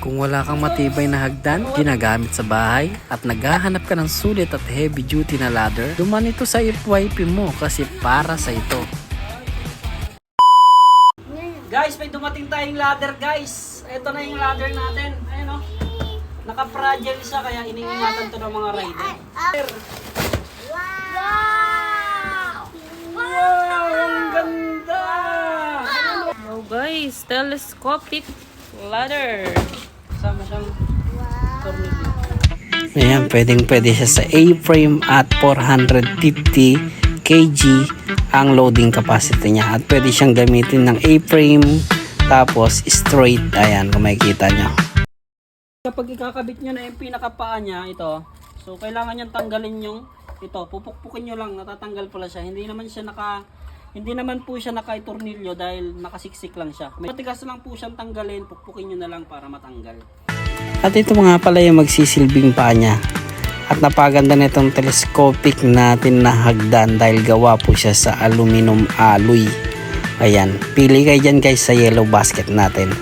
Kung wala kang matibay na hagdan, ginagamit sa bahay, at naghahanap ka ng sulit at heavy duty na ladder, duman ito sa FYP mo kasi para sa ito. Guys, may dumating tayong ladder guys. Ito na yung ladder natin. Ayun o. Naka-fragile siya kaya iniingatan to ng mga rider. Wow! Ang ganda! Oh guys, telescopic ladder. Sama siyang tornilyo. Ayan, pwede siya sa A-frame at 450 kg ang loading capacity niya. At pwede siyang gamitin ng A-frame tapos straight. Ayan, kung makikita nyo. Kapag ikakabit nyo na yung pinakapaa niya, ito, so kailangan nyo tanggalin yung ito, pupukpukin nyo lang, natatanggal pala siya. Hindi naman po siya naka-tornilyo dahil nakasiksik lang siya. Matigas lang po siyang tanggalin, pukpukin nyo na lang para matanggal. At ito mga pala yung magsisilbing paa niya. At napaganda na itong telescopic natin na hagdan dahil gawa po siya sa aluminum alloy. Ayan, pili kayo dyan guys sa yellow basket natin.